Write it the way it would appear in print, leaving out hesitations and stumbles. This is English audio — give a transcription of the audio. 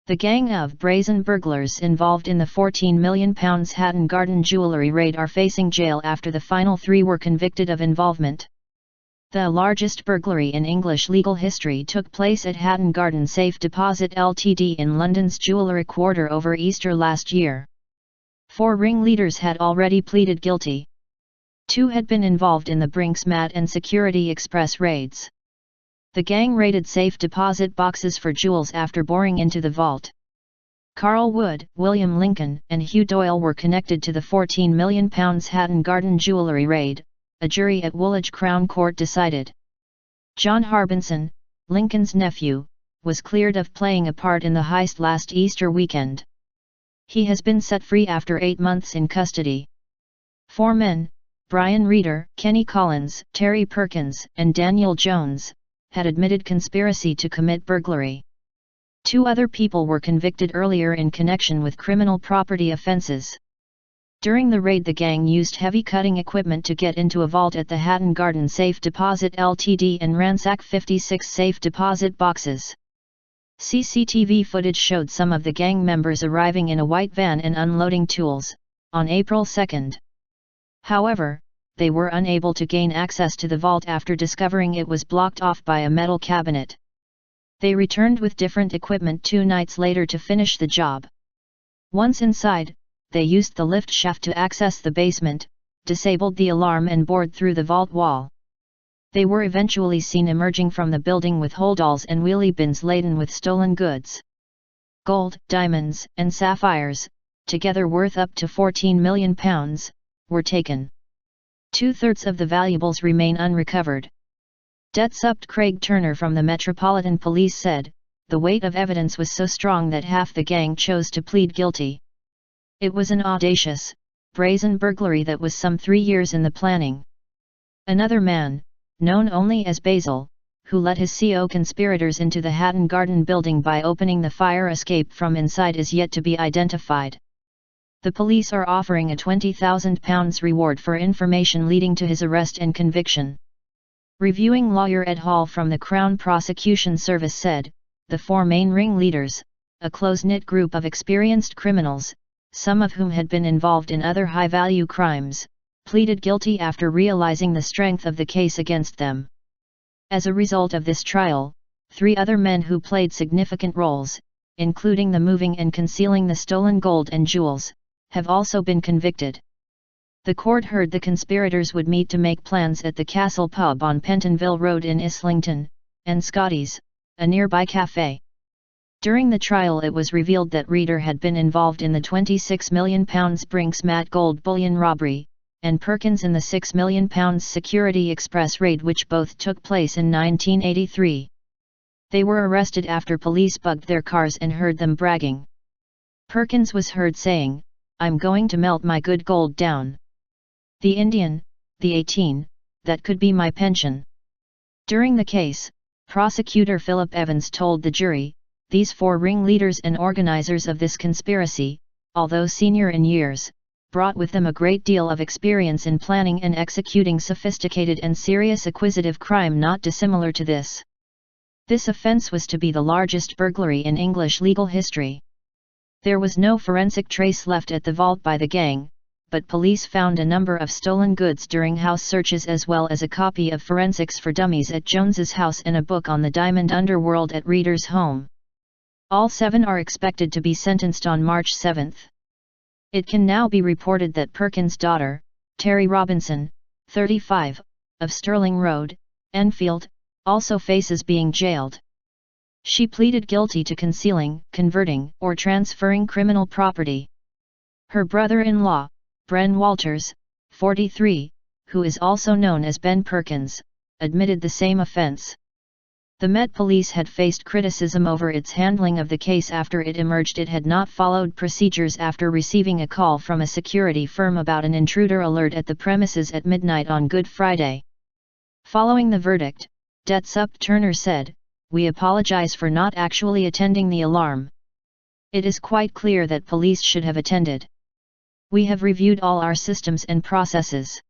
The gang of brazen burglars involved in the £14 million Hatton Garden jewellery raid are facing jail after the final 3 were convicted of involvement. The largest burglary in English legal history took place at Hatton Garden Safe Deposit Ltd in London's Jewellery Quarter over Easter last year. 4 ringleaders had already pleaded guilty. 2 had been involved in the Brinks and Security Express raids. The gang raided safe deposit boxes for jewels after boring into the vault. Carl Wood, William Lincoln and Hugh Doyle were connected to the £14 million Hatton Garden jewellery raid, a jury at Woolwich Crown Court decided. Jon Harbinson, Lincoln's nephew, was cleared of playing a part in the heist last Easter weekend. He has been set free after 8 months in custody. 4 men, Brian Reeder, Kenny Collins, Terry Perkins and Daniel Jones, had admitted conspiracy to commit burglary. 2 other people were convicted earlier in connection with criminal property offences. During the raid, the gang used heavy cutting equipment to get into a vault at the Hatton Garden Safe Deposit Ltd and ransack 56 safe deposit boxes. CCTV footage showed some of the gang members arriving in a white van and unloading tools, on April 2. However, they were unable to gain access to the vault after discovering it was blocked off by a metal cabinet. They returned with different equipment 2 nights later to finish the job. Once inside, they used the lift shaft to access the basement, disabled the alarm and bored through the vault wall. They were eventually seen emerging from the building with holdalls and wheelie bins laden with stolen goods. Gold, diamonds, and sapphires, together worth up to £14 million, were taken. 2/3 of the valuables remain unrecovered. Detsupt Craig Turner from the Metropolitan Police said, "The weight of evidence was so strong that half the gang chose to plead guilty. It was an audacious, brazen burglary that was some 3 years in the planning." Another man, known only as Basil, who let his co-conspirators into the Hatton Garden building by opening the fire escape from inside, is yet to be identified. The police are offering a £20,000 reward for information leading to his arrest and conviction. Reviewing lawyer Ed Hall from the Crown Prosecution Service said, "The 4 main ringleaders, a close-knit group of experienced criminals, some of whom had been involved in other high-value crimes, pleaded guilty after realizing the strength of the case against them. As a result of this trial, 3 other men who played significant roles, including the moving and concealing the stolen gold and jewels, have also been convicted." The court heard the conspirators would meet to make plans at the Castle Pub on Pentonville Road in Islington, and Scotty's, a nearby cafe. During the trial, it was revealed that Reeder had been involved in the £26 million Brinks gold bullion robbery, and Perkins in the £6 million Security Express raid, which both took place in 1983. They were arrested after police bugged their cars and heard them bragging. Perkins was heard saying, "I'm going to melt my good gold down. The Indian, the 18, that could be my pension." During the case, prosecutor Philip Evans told the jury, "These 4 ringleaders and organizers of this conspiracy, although senior in years, brought with them a great deal of experience in planning and executing sophisticated and serious acquisitive crime not dissimilar to this. This offense was to be the largest burglary in English legal history." There was no forensic trace left at the vault by the gang, but police found a number of stolen goods during house searches, as well as a copy of Forensics for Dummies at Jones's house and a book on the diamond underworld at Reeder's home. All 7 are expected to be sentenced on March 7. It can now be reported that Perkins' daughter, Terry Robinson, 35, of Stirling Road, Enfield, also faces being jailed. She pleaded guilty to concealing, converting, or transferring criminal property. Her brother-in-law, Bren Walters, 43, who is also known as Ben Perkins, admitted the same offense. The Met Police had faced criticism over its handling of the case after it emerged it had not followed procedures after receiving a call from a security firm about an intruder alert at the premises at midnight on Good Friday. Following the verdict, Detsupt Turner said, "We apologize for not actually attending the alarm. It is quite clear that police should have attended. We have reviewed all our systems and processes.